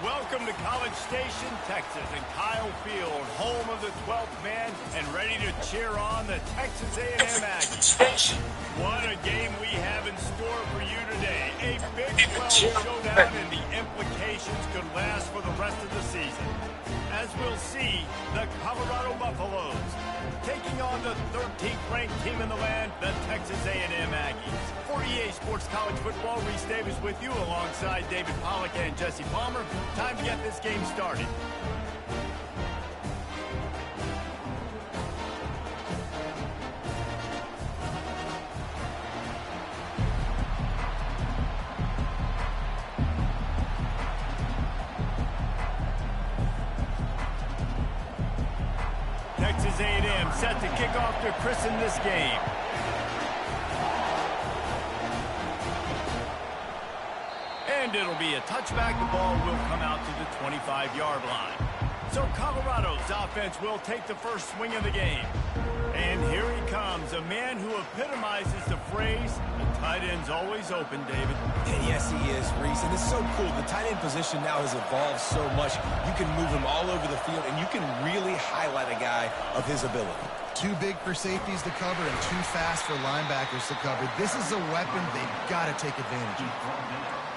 Welcome to College Station, Texas, and Kyle Field, home of the 12th man, and ready to cheer on the Texas A&m Aggies. What a game we have in store for you today. A Big 12 showdown, and the implications could last for the rest of the season. As we'll see, the Colorado Buffaloes taking on the 13th ranked team in the land, the Texas A&m Aggies. For EA Sports College Football, Reese Davis with you alongside David Pollack and Jesse Palmer. Time to get this game started. Texas A&m set to kick off to christen this game. And it'll be a touchback. The ball will come out to the 25-yard line. So Colorado's offense will take the first swing of the game. And here he comes, a man who epitomizes the phrase, the tight end's always open, David. And yes, he is, Reese. And it's so cool. The tight end position now has evolved so much. You can move him all over the field, and you can really highlight a guy of his ability. Too big for safeties to cover and too fast for linebackers to cover. This is a weapon they've got to take advantage of.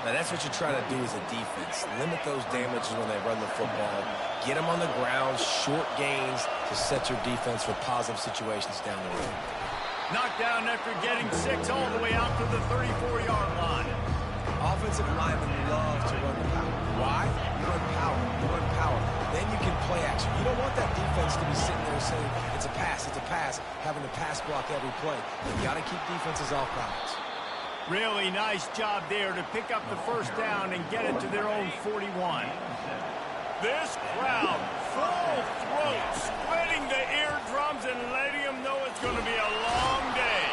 Now, that's what you try to do as a defense. Limit those damages when they run the football. Get them on the ground, short gains to set your defense for positive situations down the road. Knocked down after getting 6 all the way out to the 34-yard line. Offensive linemen love to run the power. Why? You run power. You run power. Then you can play action. You don't want that defense to be sitting there saying, it's a pass, having to pass block every play. You got to keep defenses off balance. Really nice job there to pick up the first down and get it to their own 41. This crowd, full throat, splitting the eardrums and letting them know it's going to be a long day.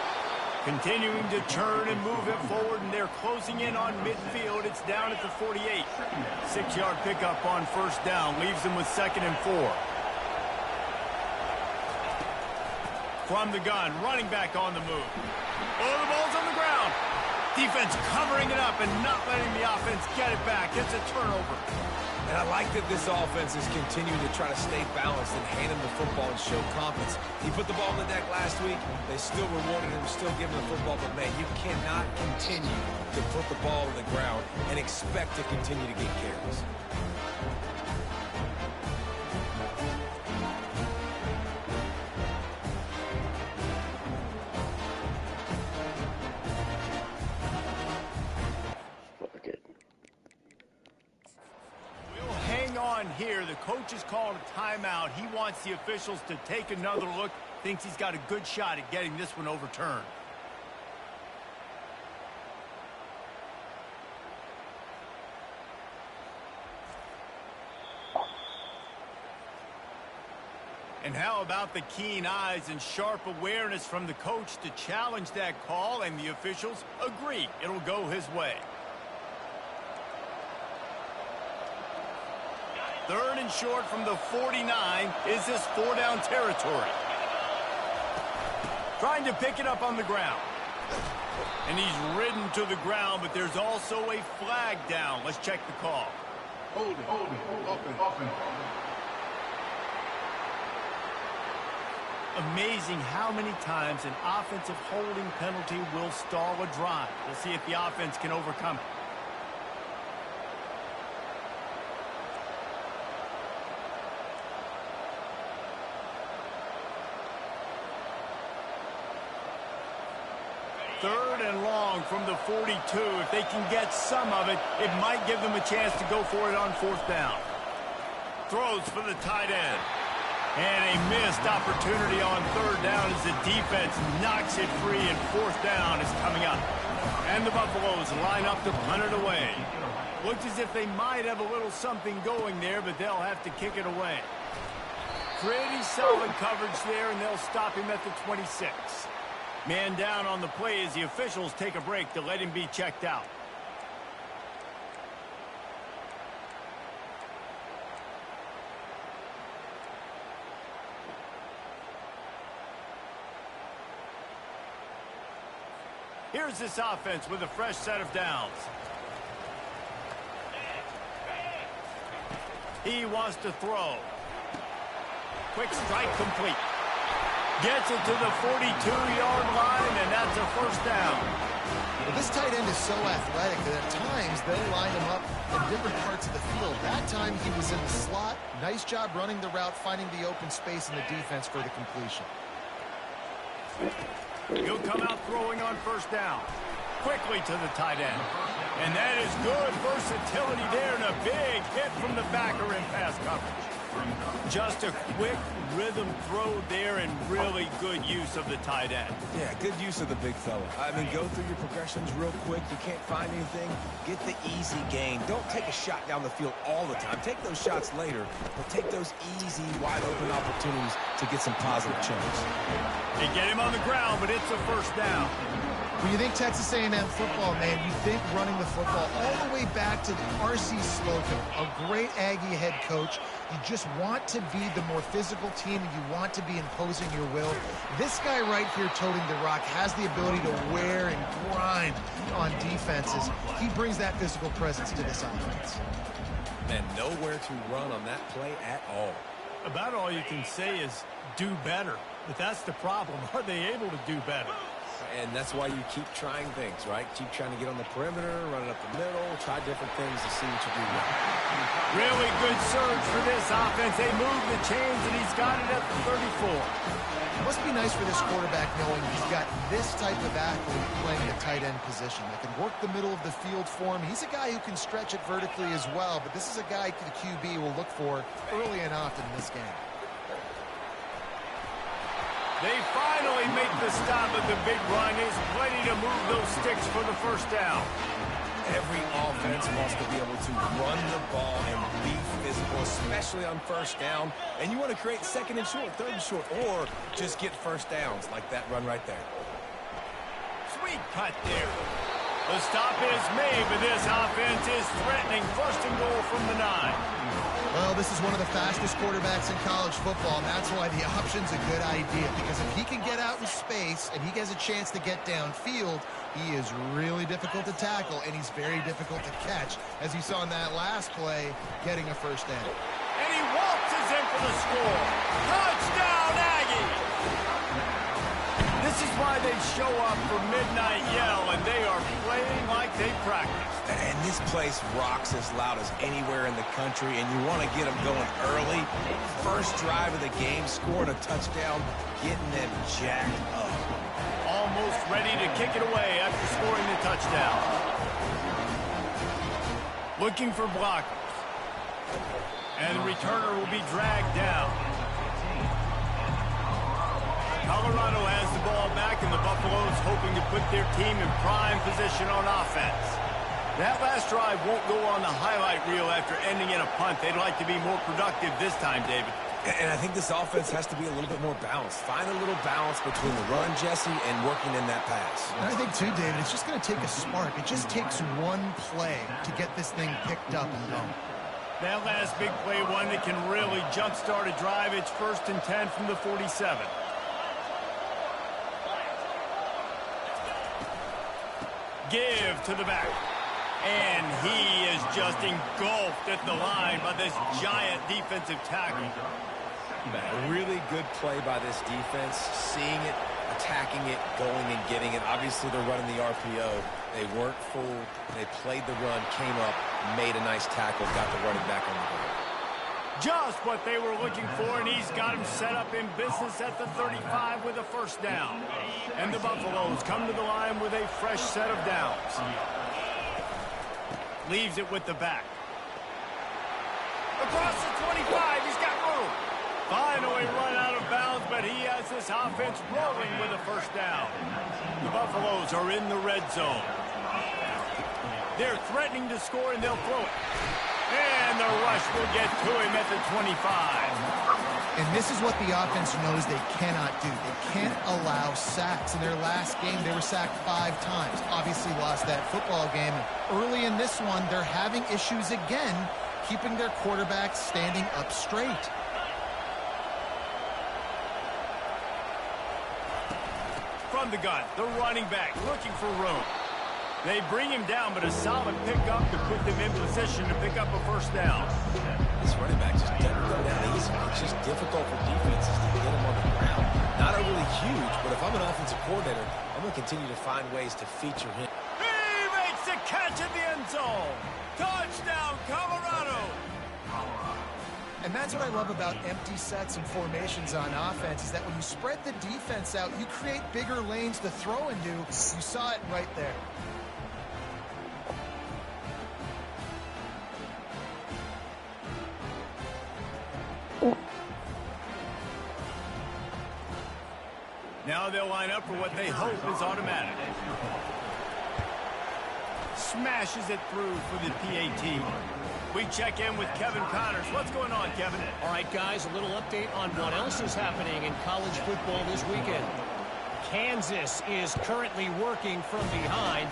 Continuing to churn and move it forward, and they're closing in on midfield. It's down at the 48. 6-yard pickup on first down leaves them with 2nd and 4. From the gun, running back on the move. Oh, the ball's on the ground. Defense covering it up and not letting the offense get it back. It's a turnover. And I like that this offense is continuing to try to stay balanced and hand him the football and show confidence. He put the ball on the deck last week. They still rewarded him, still giving him the football. But, man, you cannot continue to put the ball on the ground and expect to continue to get carries. Here, the coach has called a timeout. He wants the officials to take another look. Thinks he's got a good shot at getting this one overturned. And how about the keen eyes and sharp awareness from the coach to challenge that call, and the officials agree it'll go his way. 3rd and short from the 49. Is this 4-down territory? Trying to pick it up on the ground. And he's ridden to the ground, but there's also a flag down. Let's check the call. Hold it, open. Amazing how many times an offensive holding penalty will stall a drive. We'll see if the offense can overcome it. Third and long from the 42. If they can get some of it, it might give them a chance to go for it on 4th down. Throws for the tight end. And a missed opportunity on 3rd down as the defense knocks it free, and 4th down is coming up. And the Buffaloes line up to punt it away. Looks as if they might have a little something going there, but they'll have to kick it away. Pretty solid coverage there, and they'll stop him at the 26. Man down on the play as the officials take a break to let him be checked out. Here's this offense with a fresh set of downs. He wants to throw. Quick strike complete. Gets it to the 42-yard line, and that's a first down. Well, this tight end is so athletic that at times they'll line him up in different parts of the field. That time he was in the slot. Nice job running the route, finding the open space in the defense for the completion. He'll come out throwing on first down. Quickly to the tight end. And that is good versatility there and a big hit from the backer in pass coverage. Just a quick rhythm throw there and really good use of the tight end. Yeah, good use of the big fella. I mean, go through your progressions real quick. You can't find anything. Get the easy gain. Don't take a shot down the field all the time. Take those shots later, but take those easy, wide-open opportunities to get some positive chunks. They get him on the ground, but it's a first down. When you think Texas A&m football, man, you think running the football all the way back to R.C. Slocum, a great Aggie head coach. You just want to be the more physical team, and you want to be imposing your will. This guy right here toting the rock has the ability to wear and grind on defenses. He brings that physical presence to this offense. Man, nowhere to run on that play at all. About all you can say is do better. But that's the problem. Are they able to do better? And that's why you keep trying things, right? Keep trying to get on the perimeter, run it up the middle, try different things to see what you do well. Really good surge for this offense. They move the chains, and he's got it at the 34. It must be nice for this quarterback knowing he's got this type of athlete playing the tight end position that can work the middle of the field for him. He's a guy who can stretch it vertically as well, but this is a guy the QB will look for early and often in this game. They finally make the stop at the big run. He's plenty to move those sticks for the first down. Every offense wants to be able to run the ball and be physical, especially on first down. And you want to create second and short, third and short, or just get first downs like that run right there. Sweet cut there. The stop is made, but this offense is threatening. First and goal from the 9. Well, this is one of the fastest quarterbacks in college football, and that's why the option's a good idea, because if he can get out in space and he gets a chance to get downfield, he is really difficult to tackle, and he's very difficult to catch, as you saw in that last play, getting a first down. And he waltzes in for the score. Touchdown, Aggie! This is why they show up for Midnight Yell, and they are playing like they practice. And this place rocks as loud as anywhere in the country, and you want to get them going early. First drive of the game, scoring a touchdown, getting them jacked up. Almost ready to kick it away after scoring the touchdown. Looking for blockers. And the returner will be dragged down. Colorado has the ball back, and the Buffaloes hoping to put their team in prime position on offense. That last drive won't go on the highlight reel after ending in a punt. They'd like to be more productive this time, David. And I think this offense has to be a little bit more balanced. Find a little balance between the run, Jesse, and working in that pass. And I think, too, David, it's just going to take a spark. It just takes one play to get this thing picked up and going. That last big play, one that can really jumpstart a drive. It's 1st and 10 from the 47. Give to the back. And he is just engulfed at the line by this giant defensive tackle. A really good play by this defense, seeing it, attacking it, going and getting it. Obviously, they're running the RPO. They weren't fooled. They played the run, came up, made a nice tackle, got the running back on the goal. Just what they were looking for, and he's got him set up in business at the 35 with a first down. And the Buffaloes come to the line with a fresh set of downs. Leaves it with the back. Across the 25, he's got room. Finally run out of bounds, but he has this offense rolling with a first down. The Buffaloes are in the red zone. They're threatening to score, and they'll throw it. And the rush will get to him at the 25. And this is what the offense knows they cannot do. They can't allow sacks. In their last game, they were sacked 5 times. Obviously lost that football game. And early in this one, they're having issues again, keeping their quarterback standing up straight. From the gun, the running back looking for room. They bring him down, but a solid pickup to put them in position to pick up a first down. This running back just doesn't go down easy. It's just difficult for defenses to get him on the ground. Not overly huge, but if I'm an offensive coordinator, I'm going to continue to find ways to feature him. He makes the catch in the end zone. Touchdown, Colorado. And that's what I love about empty sets and formations on offense, is that when you spread the defense out, you create bigger lanes to throw into. You saw it right there. Now they'll line up for what they hope is automatic. Smashes it through for the PAT. We check in with Kevin Connors. What's going on, Kevin? All right, guys, a little update on what else is happening in college football this weekend. Kansas is currently working from behind,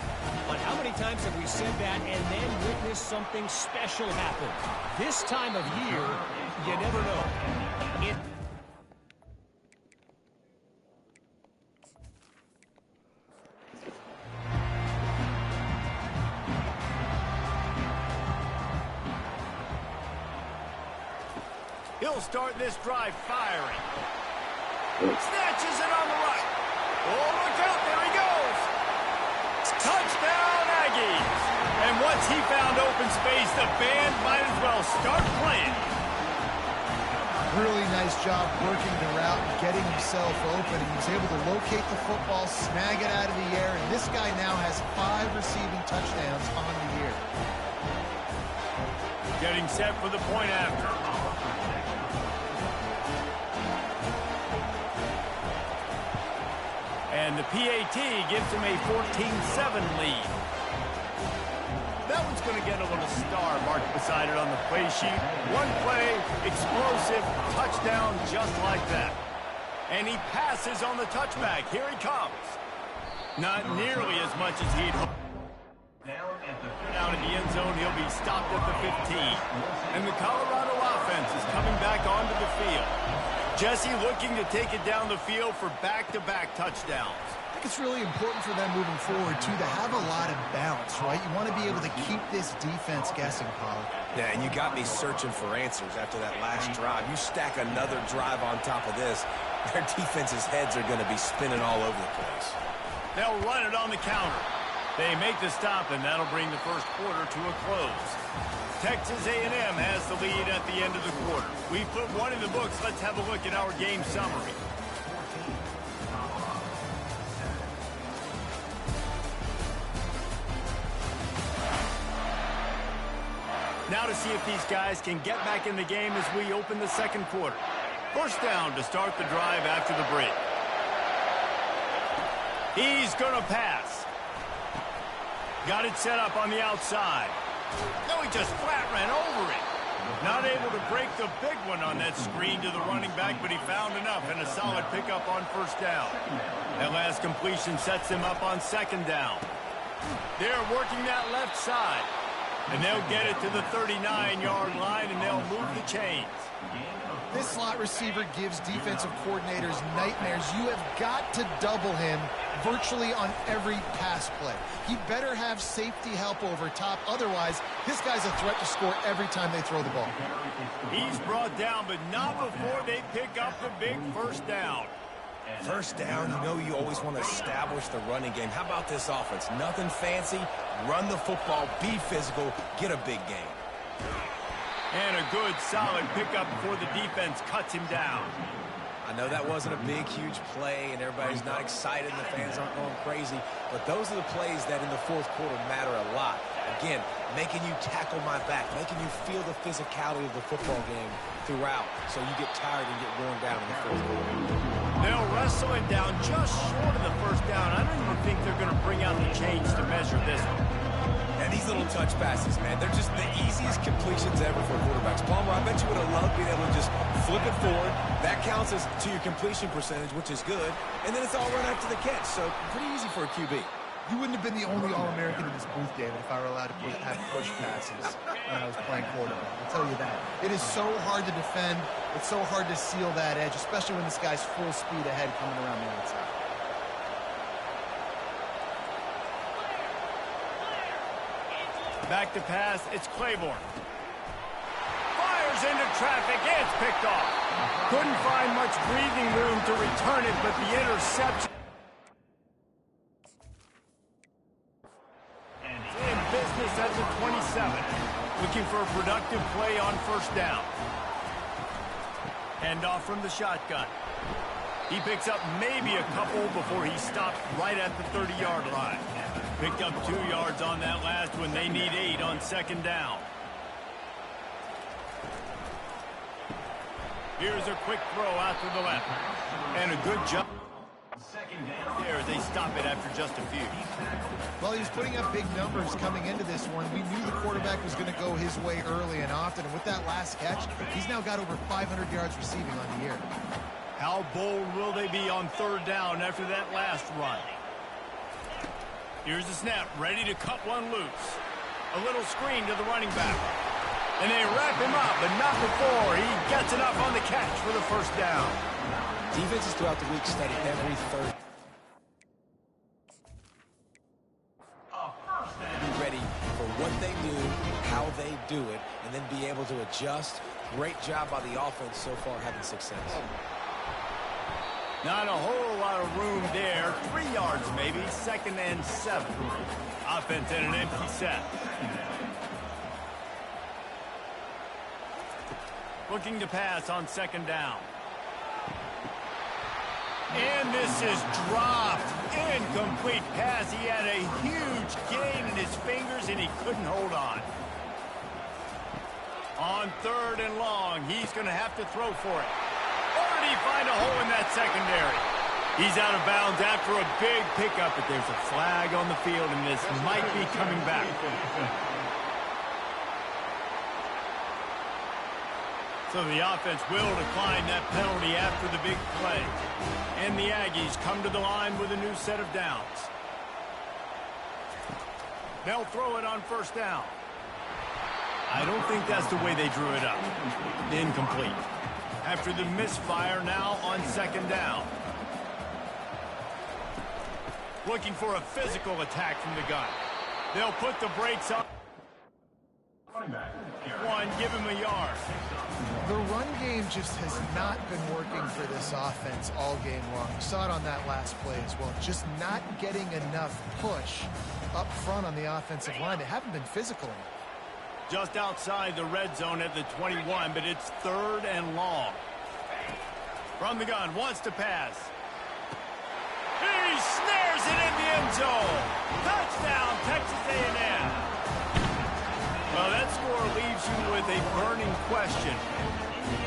but how many times have we said that and then witnessed something special happen? This time of year, you never know. He'll start this drive firing. Snatches it on the right. Oh, look out, there he goes. Touchdown, Aggies. And once he found open space, the band might as well start playing. Really nice job working the route and getting himself open. He was able to locate the football, snag it out of the air, and this guy now has 5 receiving touchdowns on the year. Getting set for the point after. And the PAT gives him a 14-7 lead. That one's going to get a little star marked beside it on the play sheet. One play, explosive, touchdown just like that. And he passes on the touchback. Here he comes. Not nearly as much as he'd hoped. Down in the end zone, he'll be stopped at the 15. And the Colorado offense is coming back onto the field. Jesse looking to take it down the field for back-to-back touchdowns. I think it's really important for them moving forward, too, to have a lot of balance, right? You want to be able to keep this defense guessing, Paul. Yeah, and you got me searching for answers after that last drive. You stack another drive on top of this, their defense's heads are going to be spinning all over the place. They'll run it on the counter. They make the stop, and that'll bring the first quarter to a close. Texas A&m has the lead at the end of the quarter. We put one in the books. Let's have a look at our game summary. Now to see if these guys can get back in the game as we open the second quarter. First down to start the drive after the break. He's going to pass. Got it set up on the outside. No, he just flat ran over it. Not able to break the big one on that screen to the running back, but he found enough and a solid pickup on first down. That last completion sets him up on second down. They're working that left side. And they'll get it to the 39-yard line, and they'll move the chains. This slot receiver gives defensive coordinators nightmares. You have got to double him virtually on every pass play. He better have safety help over top. Otherwise, this guy's a threat to score every time they throw the ball. He's brought down, but not before they pick up the big first down. First down, you know you always want to establish the running game. How about this offense? Nothing fancy. Run the football, be physical, get a big game. And a good, solid pickup before the defense cuts him down. I know that wasn't a big, huge play, and everybody's not excited, and the fans aren't going crazy, but those are the plays that in the fourth quarter matter a lot. Again, making you tackle my back, making you feel the physicality of the football game throughout, so you get tired and get worn down in the fourth quarter. They'll wrestle him down just short of the first down. I don't even think they're going to bring out the chains to measure this one. And these little touch passes, man, they're just the easiest completions ever for quarterbacks. Palmer, I bet you would have loved being able to just flip it forward. That counts as to your completion percentage, which is good. And then it's all run after the catch, so pretty easy for a QB. You wouldn't have been the only All-American in this booth, David, if I were allowed to have push passes when I was playing quarterback. I'll tell you that. It is so hard to defend. It's so hard to seal that edge, especially when this guy's full speed ahead coming around the outside. Back to pass, it's Claiborne. Throws into traffic. It's picked off. Couldn't find much breathing room to return it, but the interception. In business at the 27. Looking for a productive play on first down. Handoff from the shotgun. He picks up maybe a couple before he stopped right at the 30-yard line. Picked up 2 yards on that last one. They need 8 on second down. Here's a quick throw out to the left. And a good job. There, they stop it after just a few. Well, he was putting up big numbers coming into this one. We knew the quarterback was going to go his way early and often. And with that last catch, he's now got over 500 yards receiving on the year. How bold will they be on third down after that last run? Here's the snap, ready to cut one loose. A little screen to the running back. And they wrap him up, but not before he gets enough on the catch for the first down. Defenses throughout the week study every third. Be ready for what they do, how they do it, and then be able to adjust. Great job by the offense so far having success. Not a whole lot of room there. 3 yards maybe. 2nd and 7. Offense in an empty set. Looking to pass on second down. And this is dropped. Incomplete pass. He had a huge gain in his fingers and he couldn't hold on. On 3rd and long, he's going to have to throw for it. Or did he find a hole in that secondary? He's out of bounds after a big pickup, but there's a flag on the field, and this might be coming back. So the offense will decline that penalty after the big play. And the Aggies come to the line with a new set of downs. They'll throw it on first down. I don't think that's the way they drew it up. Incomplete. After the misfire, now on second down. Looking for a physical attack from the gun. They'll put the brakes on. One, give him a yard. The run game just has not been working for this offense all game long. You saw it on that last play as well. Just not getting enough push up front on the offensive line. They haven't been physical enough. Just outside the red zone at the 21, but it's 3rd and long. From the gun, wants to pass. He snares it in the end zone. Touchdown, Texas A&m. Well, that score leaves you with a burning question.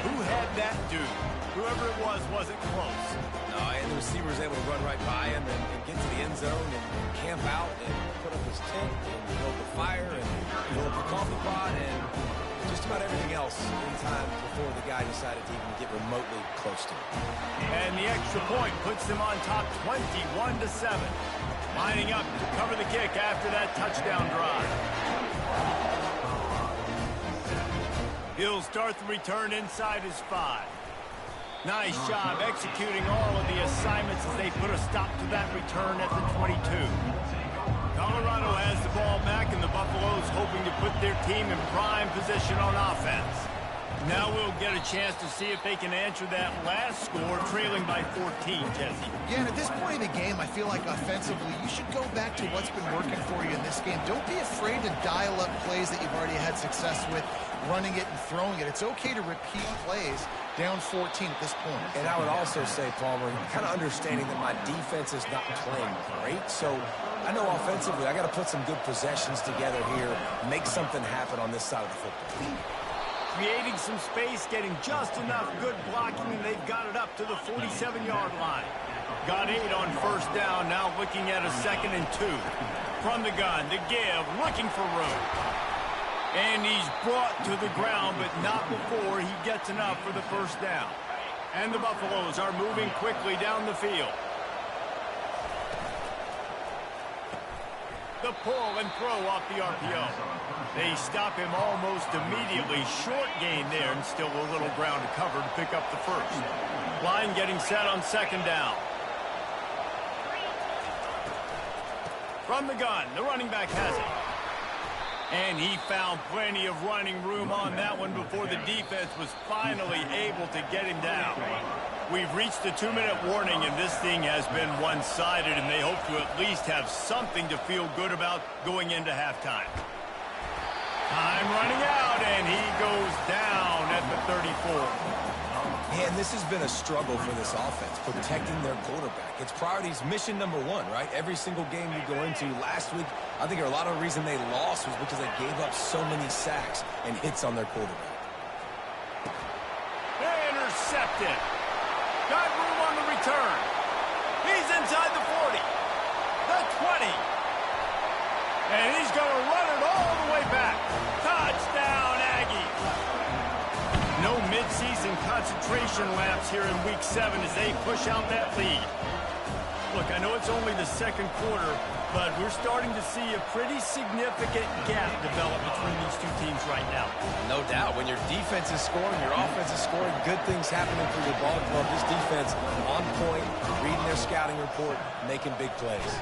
Who had that dude? Whoever it was wasn't close. No, and the receiver was able to run right by him and get to the end zone and camp out and put up his tent and build the fire and fill up the coffee pot and just about everything else in time before the guy decided to even get remotely close to him. And the extra point puts them on top 21-7. Lining up to cover the kick after that touchdown drive. He'll start the return inside his 5. Nice job executing all of the assignments as they put a stop to that return at the 22. Colorado has the ball back, and the Buffaloes hoping to put their team in prime position on offense. Now we'll get a chance to see if they can answer that last score, trailing by 14, Jesse. Yeah, and at this point in the game, I feel like offensively, you should go back to what's been working for you in this game. Don't be afraid to dial up plays that you've already had success with, running it and throwing it. It's okay to repeat plays down 14 at this point. And I would also say, Palmer, kind of understanding that my defense is not playing great, so I know offensively I got to put some good possessions together here, make something happen on this side of the football. Creating some space, getting just enough good blocking, and they've got it up to the 47-yard line. Got 8 on first down, now looking at a 2nd and 2. From the gun, to give, looking for room. And he's brought to the ground, but not before he gets enough for the first down. And the Buffaloes are moving quickly down the field. The pull and throw off the RPO. They stop him almost immediately. Short gain there, and still a little ground to cover to pick up the first. Line getting set on second down. From the gun, the running back has it. And he found plenty of running room on that one before the defense was finally able to get him down. We've reached the 2-minute warning, and this thing has been one-sided, and they hope to at least have something to feel good about going into halftime. Time running out, and he goes down at the 34. Man, this has been a struggle for this offense, protecting their quarterback. It's priorities mission number one, right? Every single game you go into. Last week, I think a lot of the reason they lost was because they gave up so many sacks and hits on their quarterback. Intercepted. Got room on the return. He's inside the 40. The 20. And he's going to run it all the way back. Touchdown, Aggies. No midseason concentration laps here in Week 7 as they push out that lead. Look, I know it's only the second quarter, but we're starting to see a pretty significant gap develop between these two teams right now. No doubt. When your defense is scoring, your offense is scoring, good things happening for your ball club. This defense on point, reading their scouting report, making big plays.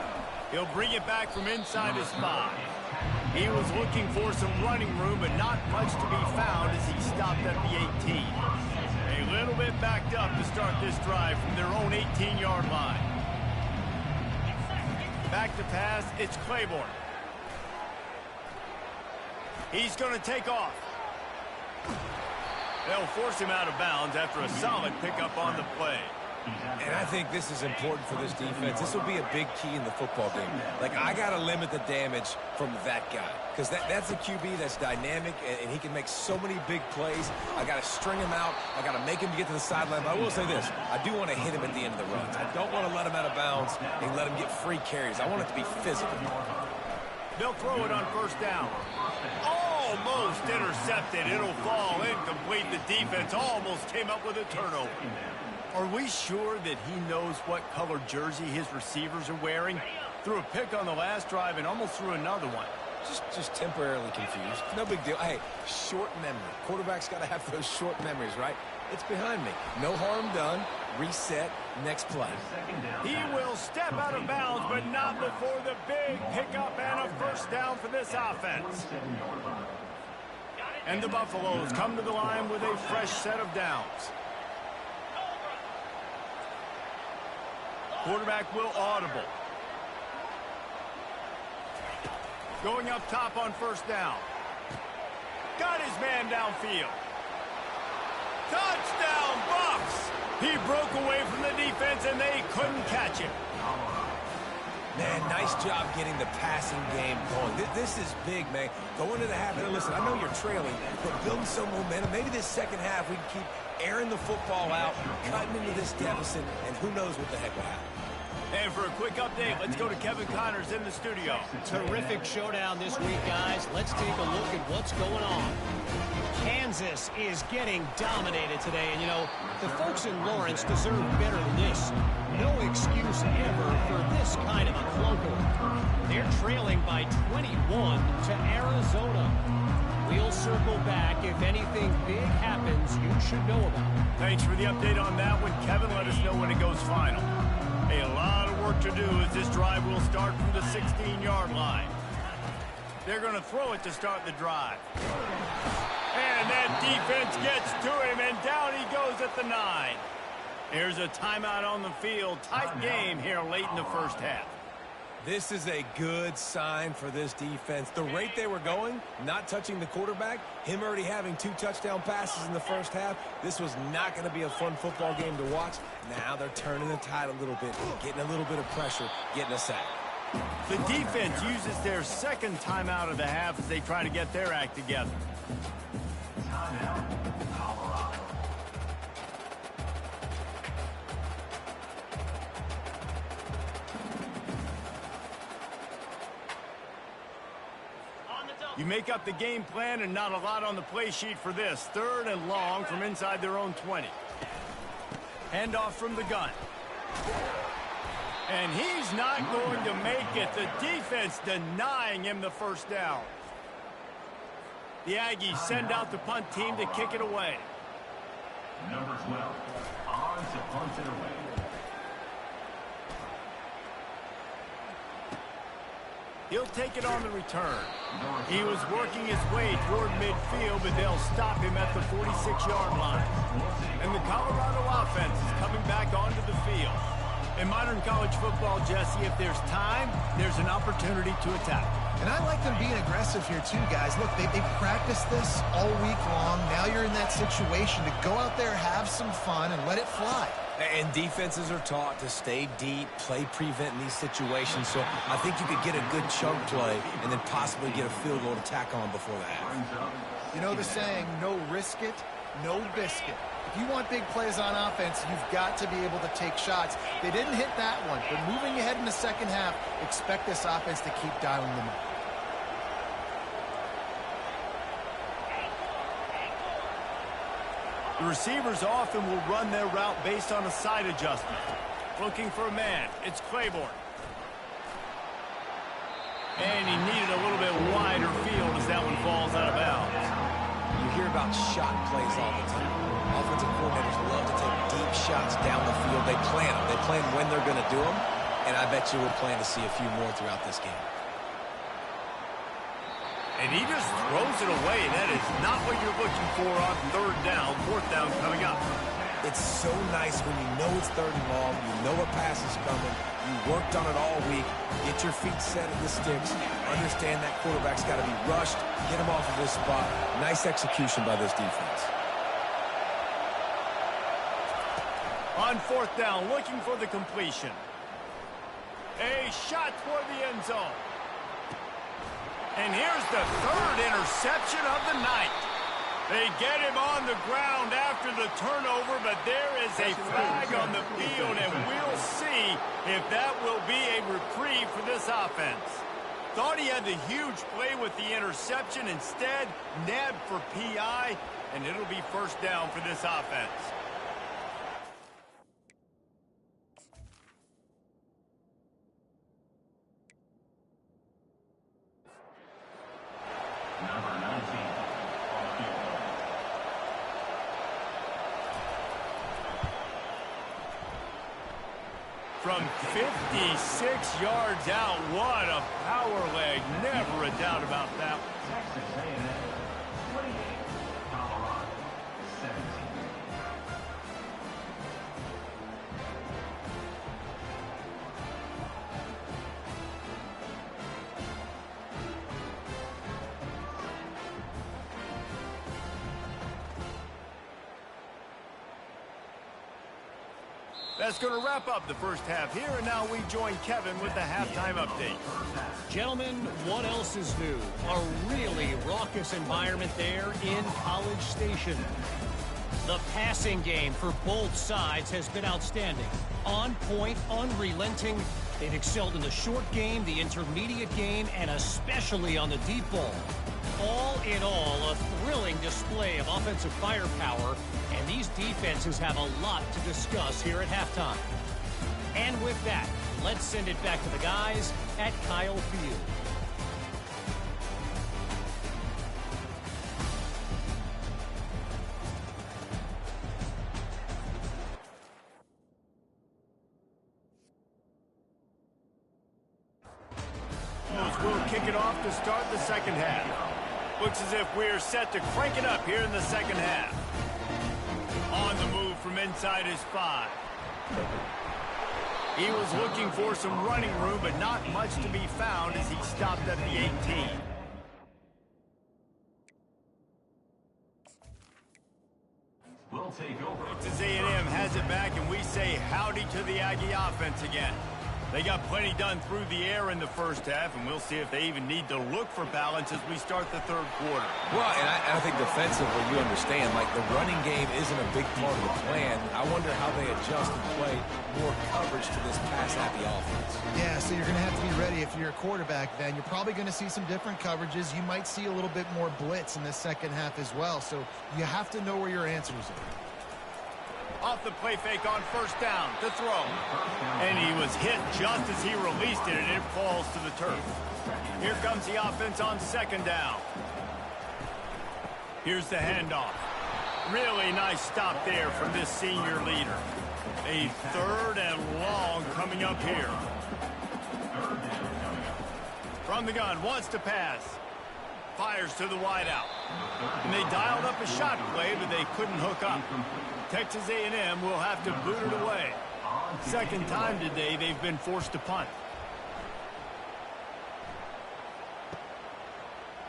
He'll bring it back from inside his 5. He was looking for some running room, but not much to be found as he stopped at the 18. A little bit backed up to start this drive from their own 18-yard line. Back to pass, it's Claiborne. He's going to take off. They'll force him out of bounds after a solid pickup on the play. And I think this is important for this defense. This will be a big key in the football game. Like, I got to limit the damage from that guy because that's a QB that's dynamic, and he can make so many big plays. I got to string him out. I got to make him get to the sideline. But I will say this. I do want to hit him at the end of the runs. I don't want to let him out of bounds and let him get free carries. I want it to be physical. They'll throw it on first down. Almost intercepted. It'll fall incomplete. The defense almost came up with a turnover. Are we sure that he knows what color jersey his receivers are wearing? Threw a pick on the last drive and almost threw another one. Just temporarily confused. No big deal. Hey, short memory. Quarterback's got to have those short memories, right? It's behind me. No harm done. Reset. Next play. He will step out of bounds, but not before the big pickup and a first down for this offense. And the Buffaloes come to the line with a fresh set of downs. Quarterback will audible. Going up top on first down. Got his man downfield. Touchdown, Buffs! He broke away from the defense, and they couldn't catch him. Man, nice job getting the passing game going. This is big, man. Going to the half. And listen, I know you're trailing, but building some momentum. Maybe this second half we can keep airing the football out, cutting into this deficit, and who knows what the heck will happen. And for a quick update, let's go to Kevin Connors in the studio. Terrific showdown this week, guys. Let's take a look at what's going on. Kansas is getting dominated today, and you know, the folks in Lawrence deserve better than this. No excuse ever for this kind of a clunker. They're trailing by 21 to Arizona. We'll circle back if anything big happens you should know about. Thanks for the update on that one. Kevin, let us know when it goes final. A lot of work to do as this drive will start from the 16-yard line. They're going to throw it to start the drive. And that defense gets to him, and down he goes at the 9. Here's a timeout on the field. Tight game here late in the first half. This is a good sign for this defense. The rate they were going, not touching the quarterback, him already having 2 touchdown passes in the first half, this was not going to be a fun football game to watch. Now they're turning the tide a little bit, getting a little bit of pressure, getting a sack. The defense uses their second timeout of the half as they try to get their act together. You make up the game plan and not a lot on the play sheet for this. 3rd and long from inside their own 20. Handoff from the gun. And he's not going to make it. The defense denying him the first down. The Aggies send out the punt team to kick it away. Number 12, on to punt it away. He'll take it on the return. He was working his way toward midfield, but they'll stop him at the 46-yard line. And the Colorado offense is coming back onto the field. In modern college football, Jesse, if there's time, there's an opportunity to attack. And I like them being aggressive here too, guys. Look, they practiced this all week long. Now you're in that situation to go out there, have some fun, and let it fly. And defenses are taught to stay deep, play prevent in these situations. So I think you could get a good chunk play and then possibly get a field goal to tack on before the half. You know the saying, no risk it, no biscuit. If you want big plays on offense, you've got to be able to take shots. They didn't hit that one, but moving ahead in the second half, expect this offense to keep dialing them up. The receivers often will run their route based on a side adjustment. Looking for a man. It's Claiborne. And he needed a little bit wider field as that one falls out of bounds. You hear about shot plays all the time. Offensive coordinators love to take deep shots down the field. They plan them. They plan when they're going to do them. And I bet you we'll plan to see a few more throughout this game. And he just throws it away. That is not what you're looking for on third down. Fourth down coming up. It's so nice when you know it's third and long. You know a pass is coming. You worked on it all week. Get your feet set at the sticks. Understand that quarterback's got to be rushed. Get him off of this spot. Nice execution by this defense. On fourth down, looking for the completion. A shot toward the end zone. And here's the third interception of the night. They get him on the ground after the turnover, but there is a flag on the field, and we'll see if that will be a reprieve for this offense. Thought he had the huge play with the interception. Instead, nabbed for PI, and it'll be first down for this offense. Number 19 on the field. From 56 yards out, what a power leg. Never a doubt about that. Texas A&m 28, Colorado 17. That's going to wrap up the first half here, and now we join Kevin with the halftime update. Gentlemen, what else is new? A really raucous environment there in College Station. The passing game for both sides has been outstanding. On point, unrelenting. They've excelled in the short game, the intermediate game, and especially on the deep ball. All in all, a thrilling display of offensive firepower, and these defenses have a lot to discuss here at halftime. And with that, let's send it back to the guys at Kyle Field. We'll kick it off to start the second half. Looks as if we're set to crank it up here in the second half. On the move from inside his 5. He was looking for some running room, but not much to be found as he stopped at the 18. We'll take over. Texas A&m has it back, and we say howdy to the Aggie offense again. They got plenty done through the air in the first half, and we'll see if they even need to look for balance as we start the third quarter. Well, and I think defensively, you understand, like the running game isn't a big part of the plan. I wonder how they adjust and play more coverage to this pass-happy offense. Yeah, so you're going to have to be ready if you're a quarterback then. You're probably going to see some different coverages. You might see a little bit more blitz in the second half as well, so you have to know where your answers are. Off the play fake on first down to throw. And he was hit just as he released it, and it falls to the turf. Here comes the offense on second down. Here's the handoff. Really nice stop there from this senior leader. A third and long coming up here. From the gun, wants to pass. Fires to the wideout. And they dialed up a shot play, but they couldn't hook up. Texas A&M will have to boot it away. Second time today they've been forced to punt.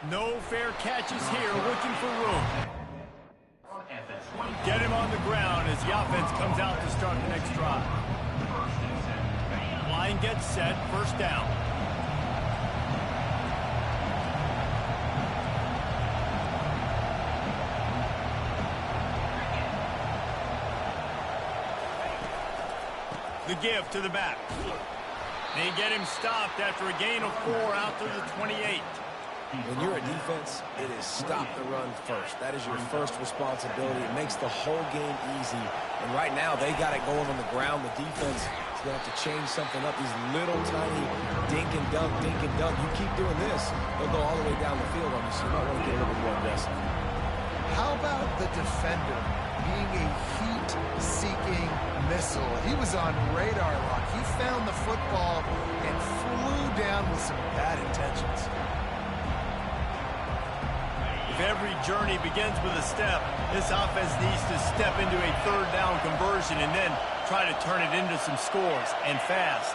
No fair catches here, looking for room. Get him on the ground as the offense comes out to start the next drive. Line gets set, first down. The give to the back. They get him stopped after a gain of 4 out to the 28. When you're a defense, it is stop the run first. That is your first responsibility. It makes the whole game easy. And right now, they got it going on the ground. The defense is going to have to change something up. These little tiny dink and dunk, dink and dunk. You keep doing this, they'll go all the way down the field on you, so you might want to get a little bit more aggressive. How about the defender being a heat-seeking missile? He was on radar lock. He found the football and flew down with some bad intentions. If every journey begins with a step, this offense needs to step into a third down conversion and then try to turn it into some scores, and fast.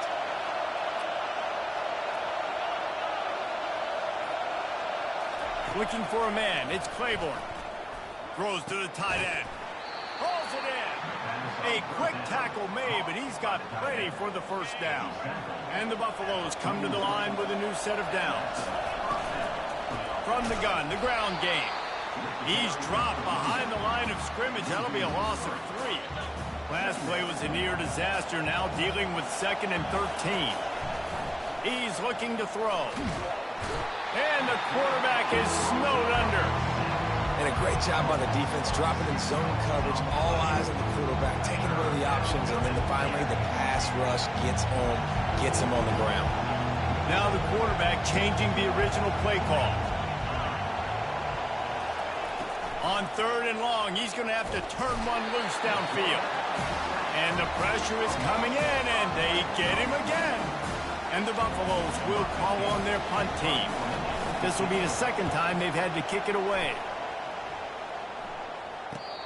Looking for a man, it's Claiborne. Throws to the tight end. Hauls it in. A quick tackle made, but he's got plenty for the first down. And the Buffaloes come to the line with a new set of downs. From the gun, the ground game. He's dropped behind the line of scrimmage. That'll be a loss of 3. Last play was a near disaster, now dealing with 2nd and 13. He's looking to throw. And the quarterback is snowed under. And a great job by the defense, dropping in zone coverage, all eyes on the quarterback, taking away the options, and then finally the pass rush gets home, gets him on the ground. Now the quarterback changing the original play call. On 3rd and long, he's going to have to turn one loose downfield. And the pressure is coming in, and they get him again. And the Buffaloes will call on their punt team. This will be the second time they've had to kick it away.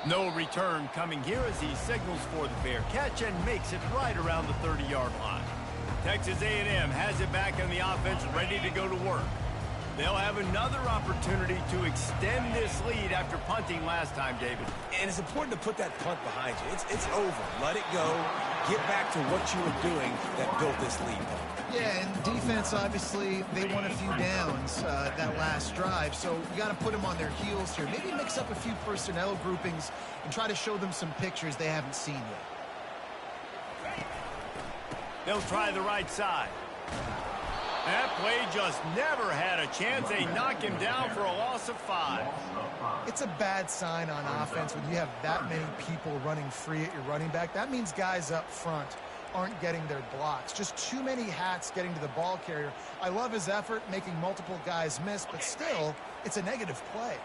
No return coming here as he signals for the fair catch and makes it right around the 30-yard line. Texas A&M has it back on the offense, ready to go to work. They'll have another opportunity to extend this lead after punting last time, David. And it's important to put that punt behind you. It's over. Let it go. Get back to what you were doing that built this lead. Yeah, and defense, obviously, they won a few downs that last drive, so you got to put them on their heels here. Maybe mix up a few personnel groupings and try to show them some pictures they haven't seen yet. They'll try the right side. That play just never had a chance. They knock him down for a loss of 5. It's a bad sign on offense when you have that many people running free at your running back. That means guys up front aren't getting their blocks. Just too many hats getting to the ball carrier. I love his effort, making multiple guys miss, but still, it's a negative play.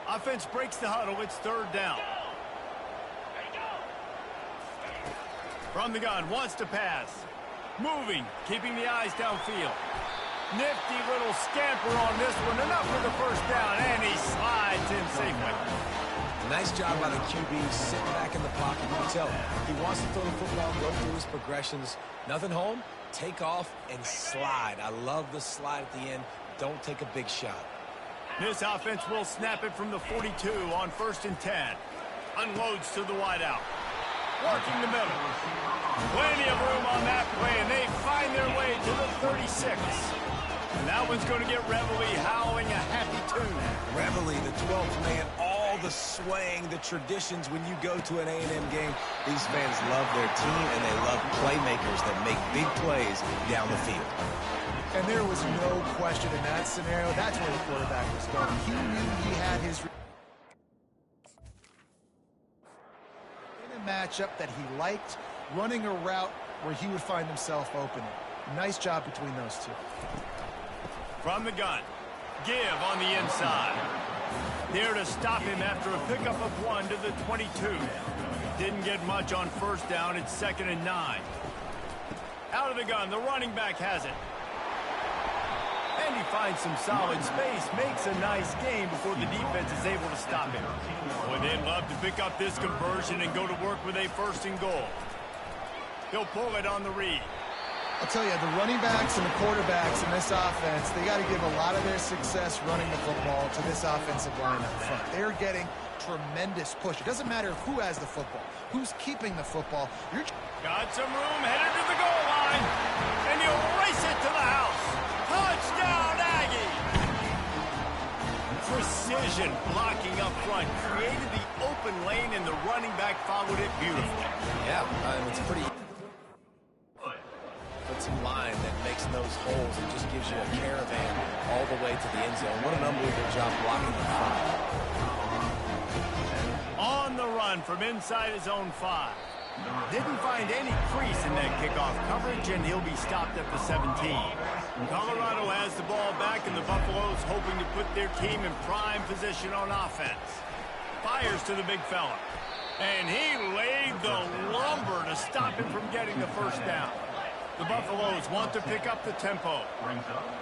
Offense breaks the huddle. It's 3rd down. From the gun, wants to pass. Moving, keeping the eyes downfield. Nifty little scamper on this one. Enough for the first down, and he slides in safely. Nice job by the QB, sitting back in the pocket. You can tell he wants to throw the football, go through his progressions. Nothing home, take off, and slide. I love the slide at the end. Don't take a big shot. This offense will snap it from the 42 on 1st and 10. Unloads to the wideout. Working the middle. Plenty of room on that play, and they find their way to the 36. And that one's going to get Reveille howling a happy tune. Reveille, the 12th man, all the swaying, the traditions when you go to an A&M game. These fans love their team, and they love playmakers that make big plays down the field. And there was no question in that scenario. That's where the quarterback was going. He knew he had his matchup that he liked, running a route where he would find himself open. Nice job between those two. From the gun, give on the inside. There to stop him after a pickup of 1 to the 22. Didn't get much on 1st down. It's 2nd and 9. Out of the gun, the running back has it. And he finds some solid space, makes a nice game before the defense is able to stop him. Boy, they'd love to pick up this conversion and go to work with a 1st and goal. He'll pull it on the read. I'll tell you, the running backs and the quarterbacks in this offense, they got to give a lot of their success running the football to this offensive line up front. They're getting tremendous push. It doesn't matter who has the football, who's keeping the football. Got some room, headed to the goal line, and he'll race it to the house. Touchdown, Aggie! Precision blocking up front, created the open lane, and the running back followed it beautifully. Yeah, it's pretty... Put some line that makes those holes and just gives you a caravan all the way to the end zone. What an unbelievable job blocking the front. On the run from inside his own 5. Didn't find any crease in that kickoff coverage, and he'll be stopped at the 17. Colorado has the ball back, and the Buffaloes hoping to put their team in prime position on offense. Fires to the big fella. And he laid the lumber to stop him from getting the 1st down. The Buffaloes want to pick up the tempo.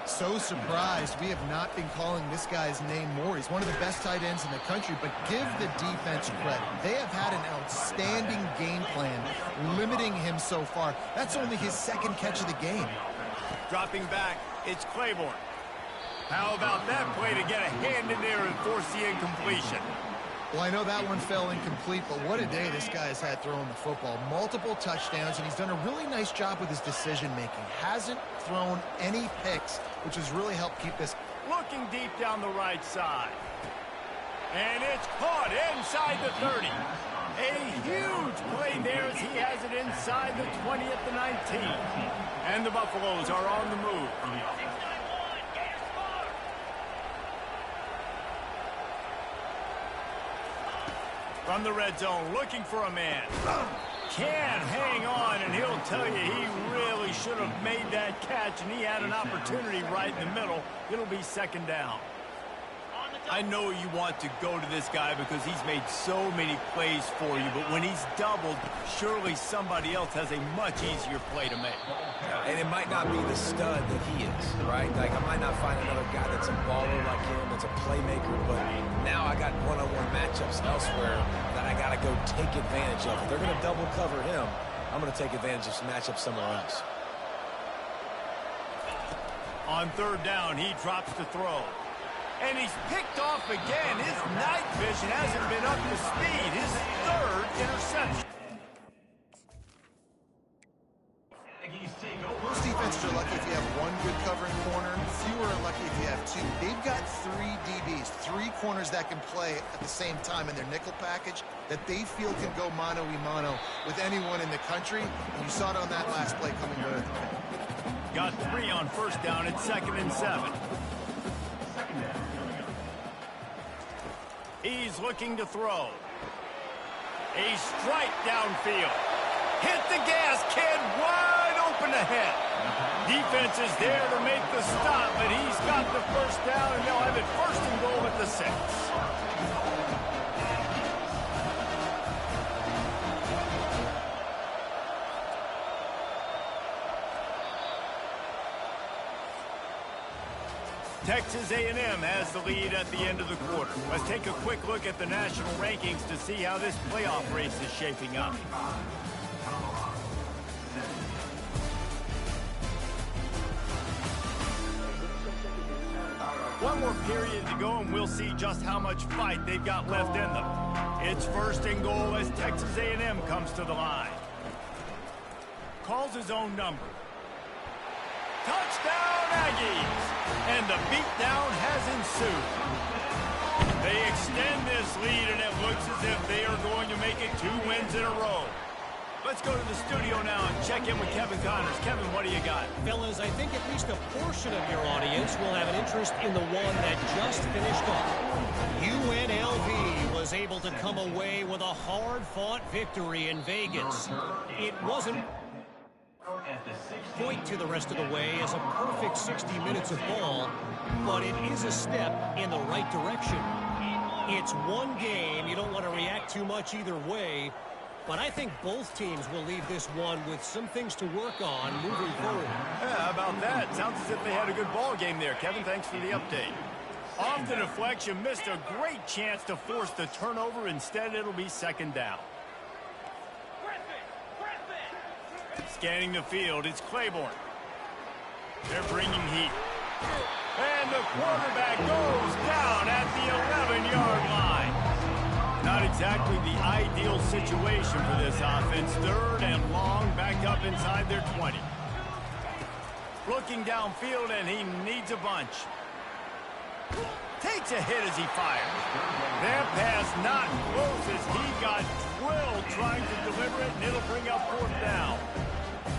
So surprised we have not been calling this guy's name more. He's one of the best tight ends in the country, but give the defense credit. They have had an outstanding game plan, limiting him so far. That's only his 2nd catch of the game. Dropping back, it's Claiborne. How about that play to get a hand in there and force the incompletion? Well, I know that one fell incomplete, but what a day this guy has had throwing the football. Multiple touchdowns, and he's done a really nice job with his decision-making. Hasn't thrown any picks, which has really helped keep this. Looking deep down the right side. And it's caught inside the 30. A huge play there as he has it inside the 20 at the 19. And the Buffaloes are on the move. From the red zone, looking for a man. Can't hang on, and he'll tell you he really should have made that catch, and he had an opportunity right in the middle. It'll be 2nd down. I know you want to go to this guy because he's made so many plays for you, but when he's doubled, surely somebody else has a much easier play to make. And it might not be the stud that he is, right? Like, I might not find another guy that's a baller like him, that's a playmaker, but now I got one-on-one matchups elsewhere that I got to go take advantage of. If they're going to double cover him, I'm going to take advantage of some matchups somewhere else. On 3rd down, he drops to throw. And he's picked off again. His night vision hasn't been up to speed. His 3rd interception. Most defenses are lucky if you have one good covering corner. Fewer are lucky if you have 2. They've got 3 DBs, 3 corners that can play at the same time in their nickel package that they feel can go mano-a-mano with anyone in the country. And you saw it on that last play coming with. Got 3 on 1st down at 2nd and 7. He's looking to throw. A strike downfield. Hit the gas, kid, wide open ahead. Defense is there to make the stop, but he's got the 1st down, and they'll have it 1st and goal at the 6. Texas A&m has the lead at the end of the quarter. Let's take a quick look at the national rankings to see how this playoff race is shaping up. One more period to go, and we'll see just how much fight they've got left in them. It's 1st and goal as Texas A&m comes to the line. Calls his own number. Touchdown, Aggies! And the beatdown has ensued. They extend this lead, and it looks as if they are going to make it 2 wins in a row. Let's go to the studio now and check in with Kevin Connors. Kevin, what do you got? Fellas, I think at least a portion of your audience will have an interest in the one that just finished off. UNLV was able to come away with a hard-fought victory in Vegas. It wasn't point to the rest of the way as a perfect 60 minutes of ball, but it is a step in the right direction. It's one game. You don't want to react too much either way, But I think both teams will leave this one with some things to work on moving forward. Yeah, how about that? Sounds as if they had a good ball game there. Kevin, thanks for the update. Off the deflection, missed a great chance to force the turnover. Instead, it'll be second down. Scanning the field, it's Claiborne. They're bringing heat. And the quarterback goes down at the 11-yard line. Not exactly the ideal situation for this offense. Third and long, back up inside their 20. Looking downfield, and he needs a bunch. Takes a hit as he fires. That pass not close as he got drilled trying to deliver it, and it'll bring up fourth down.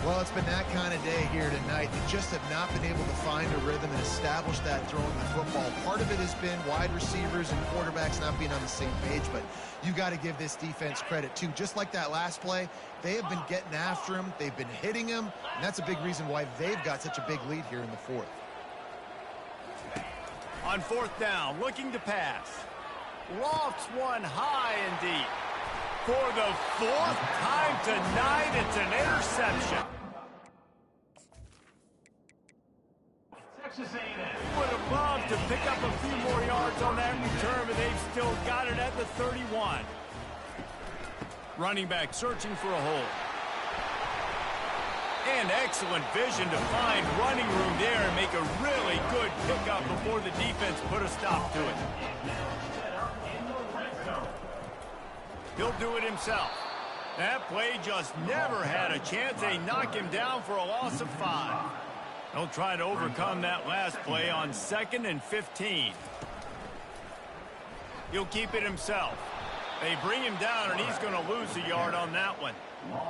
Well, it's been that kind of day here tonight. They just have not been able to find a rhythm and establish that throwing the football. Part of it has been wide receivers and quarterbacks not being on the same page, but you've got to give this defense credit, too. Just like that last play, they have been getting after him. They've been hitting him, and that's a big reason why they've got such a big lead here in the fourth. On fourth down, looking to pass. Lofts one high and deep. For the fourth time tonight, it's an interception. Texas A&m. Would have loved to pick up a few more yards on that return, but they've still got it at the 31. Running back searching for a hole. And excellent vision to find running room there and make a really good pickup before the defense put a stop to it. He'll do it himself. That play just never had a chance. They knock him down for a loss of 5. He'll try to overcome that last play on 2nd and 15. He'll keep it himself. They bring him down, and he's going to lose a yard on that one.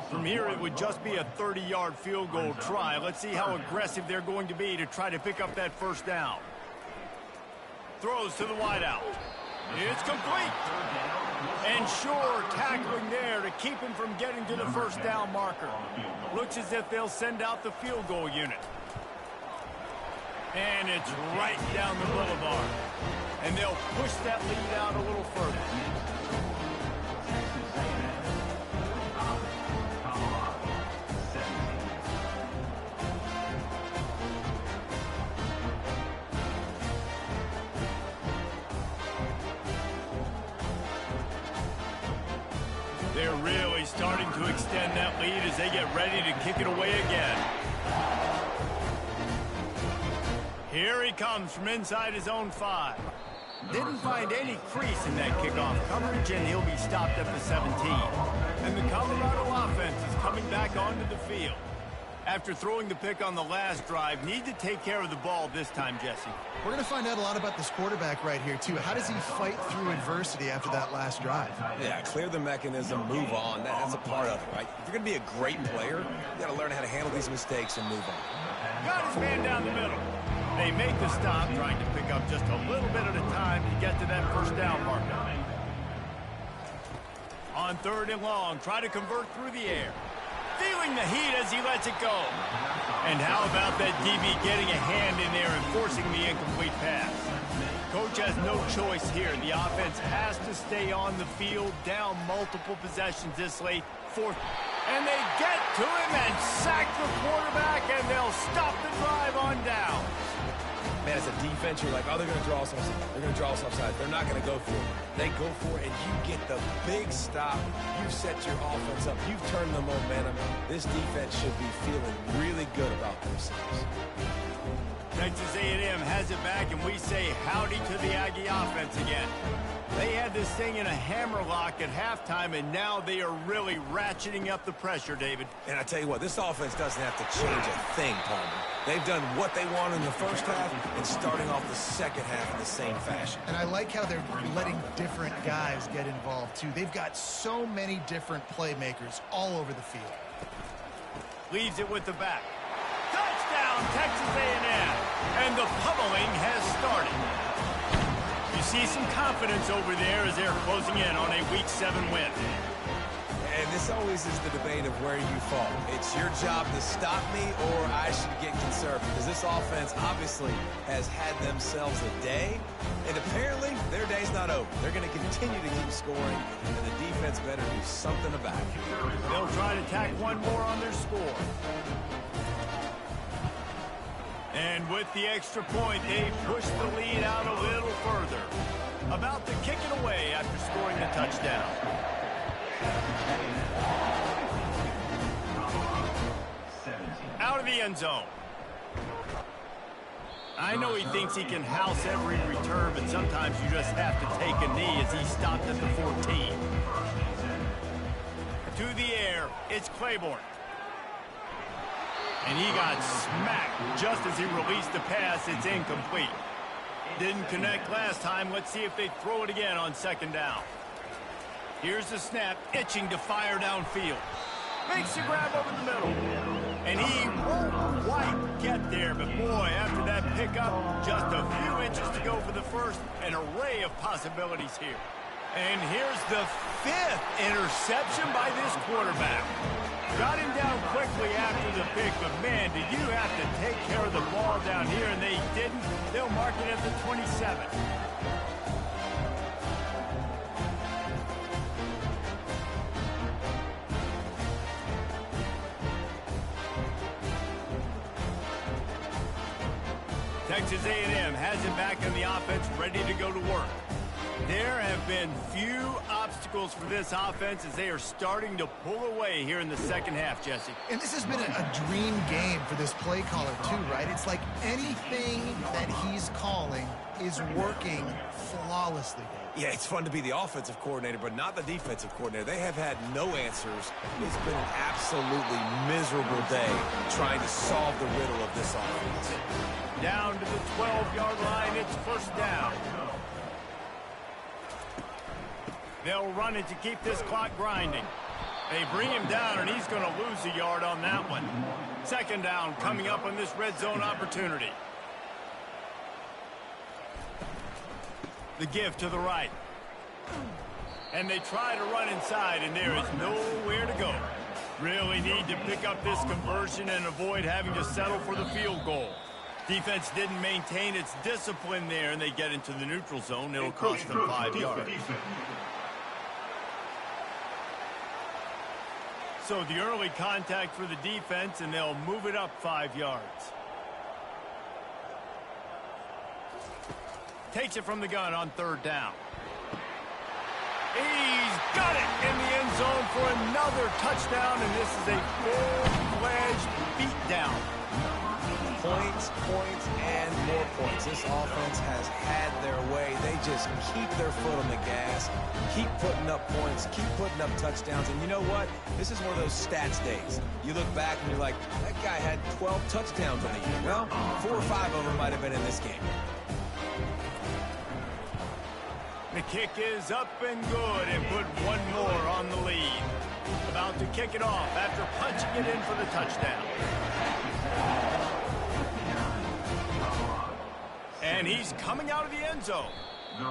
From here, it would just be a 30-yard field goal try. Let's see how aggressive they're going to be to try to pick up that first down. Throws to the wideout. It's complete. And sure, tackling there to keep him from getting to the first down marker. Looks as if they'll send out the field goal unit. And it's right down the boulevard. And they'll push that lead out a little further. They're really starting to extend that lead as they get ready to kick it away again. Here he comes from inside his own 5. Didn't find any crease in that kickoff coverage, and he'll be stopped at the 17. And the Colorado offense is coming back onto the field. After throwing the pick on the last drive, need to take care of the ball this time, Jesse. We're going to find out a lot about this quarterback right here, too. How does he fight through adversity after that last drive? Yeah, clear the mechanism, move on. That's a part of it, right? If you're going to be a great player, you got to learn how to handle these mistakes and move on. Got his man down the middle. They make the stop, trying to pick up just a little bit at a time to get to that first down marker. On 3rd and long, try to convert through the air. Feeling the heat as he lets it go. And how about that DB getting a hand in there and forcing the incomplete pass? Coach has no choice here. The offense has to stay on the field, down multiple possessions this late. 4th. And they get to him and sack the quarterback, and they'll stop the drive on down. Man, as a defense, you're like, oh, they're going to draw us offside. They're going to draw us offside. They're not going to go for it. They go for it, and you get the big stop. You've set your offense up. You've turned the momentum. This defense should be feeling really good about themselves. Texas A&m has it back, and we say howdy to the Aggie offense again. They had this thing in a hammerlock at halftime, and now they are really ratcheting up the pressure, David. And I tell you what, this offense doesn't have to change a thing, Palmer. They've done what they want in the first half and starting off the second half in the same fashion. And I like how they're letting different guys get involved, too. They've got so many different playmakers all over the field. Leaves it with the back. Touchdown, Texas A&m. And the pummeling has started. You see some confidence over there as they're closing in on a Week 7 win. And And this always is the debate of where you fall. It's your job to stop me, or I should get conservative. Because this offense obviously has had themselves a day, and apparently their day's not over. They're going to continue to keep scoring, and the defense better do something about it. They'll try to tack one more on their score. And with the extra point, they push the lead out a little further. About to kick it away after scoring the touchdown. Out of the end zone. I know he thinks he can house every return, but sometimes you just have to take a knee as he stopped at the 14. To the air, it's Claiborne. And he got smacked just as he released the pass. It's incomplete. Didn't connect last time. Let's see if they throw it again on second down. Here's the snap, itching to fire downfield. Makes the grab over the middle. And he won't quite get there, but boy, after that pickup, just a few inches to go for the first. An array of possibilities here. And here's the 5th interception by this quarterback. Got him down quickly after the pick, but man, did you have to take care of the ball down here, and they didn't. They'll mark it at the 27. Texas A&m has it back in the offense, ready to go to work. There have been few obstacles for this offense as they are starting to pull away here in the second half, Jesse. And this has been a dream game for this play caller, too, right? It's like anything that he's calling is working flawlessly. Yeah, it's fun to be the offensive coordinator, but not the defensive coordinator. They have had no answers. It's been an absolutely miserable day trying to solve the riddle of this offense. Down to the 12-yard line, it's first down. They'll run it to keep this clock grinding. They bring him down, and he's going to lose a yard on that one. Second down coming up on this red zone opportunity. The give to the right. And they try to run inside, and there is nowhere to go. Really need to pick up this conversion and avoid having to settle for the field goal. Defense didn't maintain its discipline there, and they get into the neutral zone. It'll cost them 5 yards. So the early contact for the defense, and they'll move it up 5 yards. Takes it from the gun on third down. He's got it in the end zone for another touchdown, and this is a full-fledged beatdown. Points, points, and more points. This offense has had their way. They just keep their foot on the gas, keep putting up points, keep putting up touchdowns. And you know what? This is one of those stats days. You look back and you're like, that guy had 12 touchdowns on the year. Well, 4 or 5 of them might have been in this game. The kick is up and good, and put one more on the lead. About to kick it off after punching it in for the touchdown. And he's coming out of the end zone.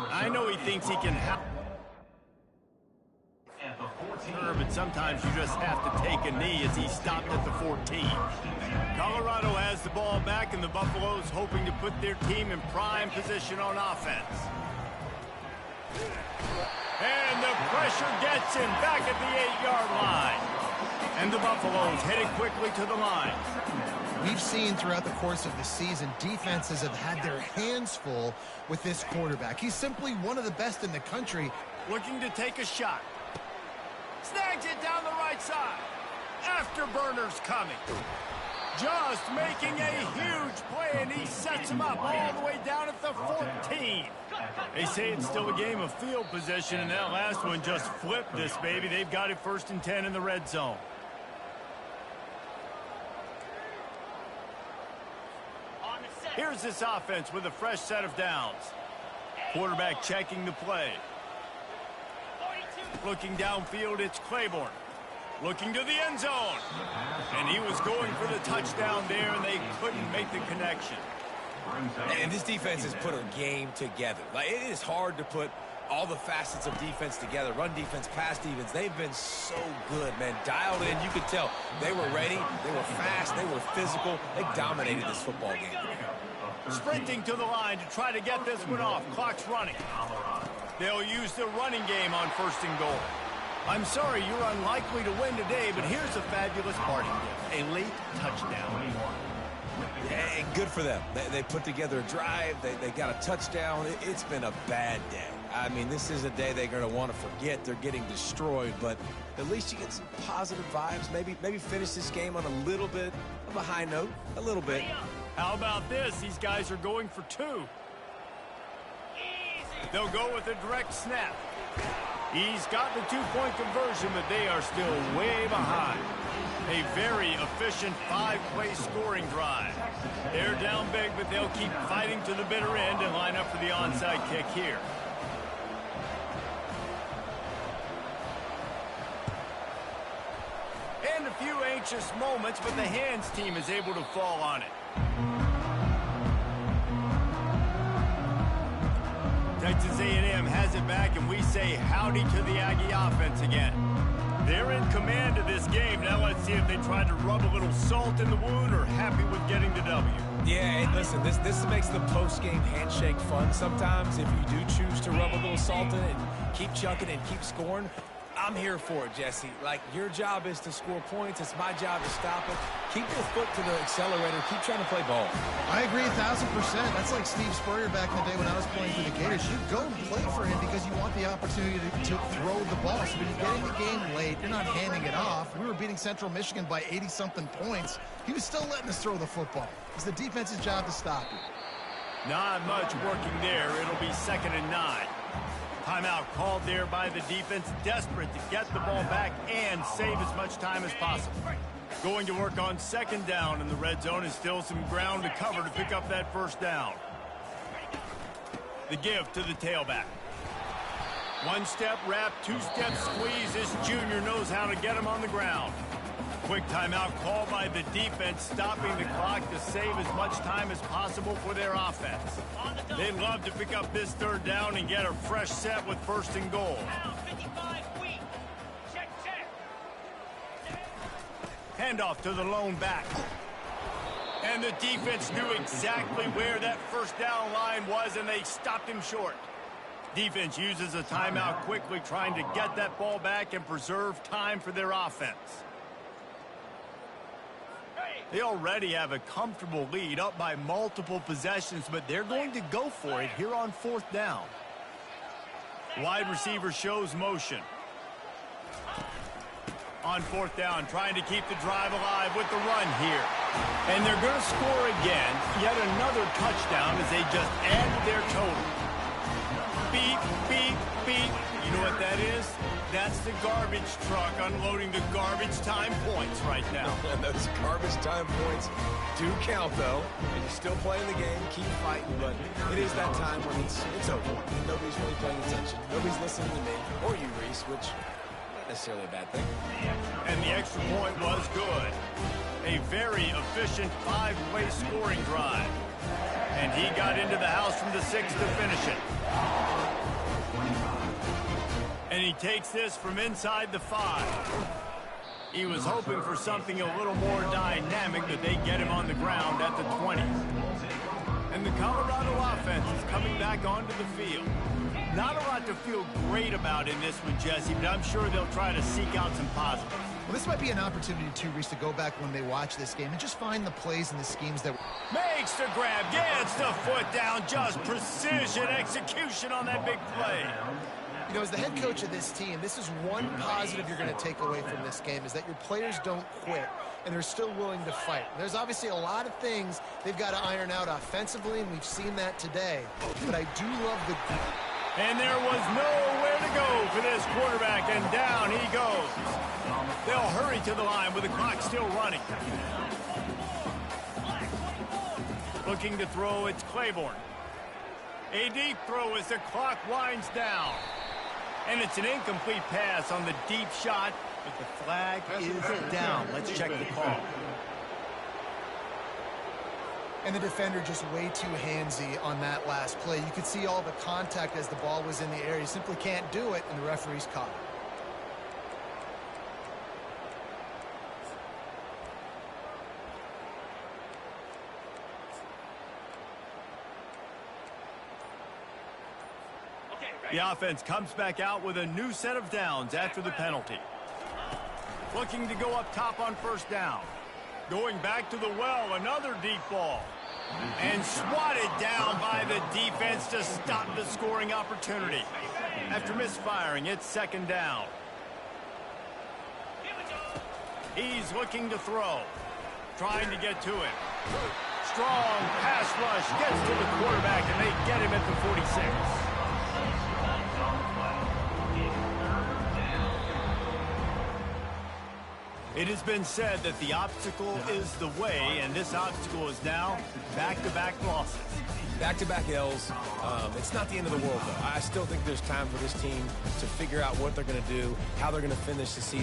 I know he thinks he can help, but sometimes you just have to take a knee as he stopped at the 14. Colorado has the ball back, and the Buffaloes hoping to put their team in prime position on offense. And the pressure gets him back at the 8-yard line. And the Buffaloes headed quickly to the line. We've seen throughout the course of the season, defenses have had their hands full with this quarterback. He's simply one of the best in the country. Looking to take a shot. Snags it down the right side. Afterburner's coming. Just making a huge play, and he sets him up all the way down at the 14. They say it's still a game of field position, and that last one just flipped this baby. They've got it 1st and 10 in the red zone. Here's this offense with a fresh set of downs. Quarterback checking the play. Looking downfield, it's Claiborne. Looking to the end zone. And he was going for the touchdown there, and they couldn't make the connection. And this defense has put a game together. Like, it is hard to put all the facets of defense together, run defense, pass defense. They've been so good, man. Dialed in, you could tell. They were ready, they were fast, they were physical. They dominated this football game. Sprinting to the line to try to get this one off. Clock's running. They'll use the running game on 1st and goal. I'm sorry you're unlikely to win today, but here's a fabulous parting gift. A late touchdown. Yeah, good for them. They put together a drive. They got a touchdown. It's been a bad day. I mean, this is a day they're going to want to forget. They're getting destroyed, but at least you get some positive vibes. Maybe finish this game on a little bit of a high note. A little bit. How about this? These guys are going for 2. They'll go with a direct snap. He's got the 2-point conversion, but they are still way behind. A very efficient 5-play scoring drive. They're down big, but they'll keep fighting to the bitter end and line up for the onside kick here. And a few anxious moments, but the hands team is able to fall on it. Texas A&m has it back, and we say howdy to the Aggie offense again. They're in command of this game. Now let's see if they try to rub a little salt in the wound or happy with getting the W. Yeah, and listen, this makes the post-game handshake fun sometimes. If you do choose to rub a little salt in it and keep chucking and keep scoring, I'm here for it, Jesse. Like, your job is to score points. It's my job to stop it. Keep your foot to the accelerator. Keep trying to play ball. I agree 1,000%. That's like Steve Spurrier back in the day when I was playing for the Gators. You go and play for him because you want the opportunity to throw the ball. So when you're getting the game late, you're not handing it off. We were beating Central Michigan by 80-something points. He was still letting us throw the football. It's the defense's job to stop it. Not much working there. It'll be 2nd and 9. Timeout called there by the defense, desperate to get the ball back and save as much time as possible. Going to work on 2nd down, and the red zone is still some ground to cover to pick up that 1st down. The give to the tailback. 1-step wrap, 2-step squeeze. This junior knows how to get him on the ground. Quick timeout called by the defense, stopping the clock to save as much time as possible for their offense. They'd love to pick up this 3rd down and get a fresh set with 1st and goal. Handoff to the lone back. And the defense knew exactly where that 1st down line was, and they stopped him short. Defense uses a timeout quickly, trying to get that ball back and preserve time for their offense. They already have a comfortable lead, up by multiple possessions, but they're going to go for it here on 4th down. Wide receiver shows motion. On 4th down, trying to keep the drive alive with the run here. And they're going to score again, yet another touchdown as they just add to their total. Beep, beep, beep. You know what that is? That's the garbage truck unloading the garbage time points right now. And those garbage time points do count, though. And you're still playing the game, keep fighting, but it is that time when it's over. Nobody's really paying attention. Nobody's listening to me or you, Reese, which not necessarily a bad thing. And the extra point was good. A very efficient 5-play scoring drive. And he got into the house from the 6 to finish it. And he takes this from inside the 5. He was hoping for something a little more dynamic, but they get him on the ground at the 20. And the Colorado offense is coming back onto the field. Not a lot to feel great about in this one, Jesse, but I'm sure they'll try to seek out some positives. Well, this might be an opportunity, too, Reese, to go back when they watch this game and just find the plays and the schemes that... Makes the grab, gets the foot down, just precision execution on that big play. You know, as the head coach of this team, this is one positive you're going to take away from this game, is that your players don't quit, and they're still willing to fight. There's obviously a lot of things they've got to iron out offensively, and we've seen that today. But I do love the... And there was nowhere to go for this quarterback, and down he goes. They'll hurry to the line with the clock still running. Looking to throw, it's Claiborne. A deep throw as the clock winds down. And it's an incomplete pass on the deep shot, but the flag is down. Let's check the call. And the defender just way too handsy on that last play. You could see all the contact as the ball was in the air. You simply can't do it, and the referee's caught it. The offense comes back out with a new set of downs after the penalty. Looking to go up top on first down. Going back to the well, another deep ball. And swatted down by the defense to stop the scoring opportunity. After misfiring, it's second down. He's looking to throw. Trying to get to it. Strong pass rush gets to the quarterback, and they get him at the 46. It has been said that the obstacle is the way, and this obstacle is now back-to-back losses. Back-to-back L's. It's not the end of the world, though. I still think there's time for this team to figure out what they're going to do, how they're going to finish the season.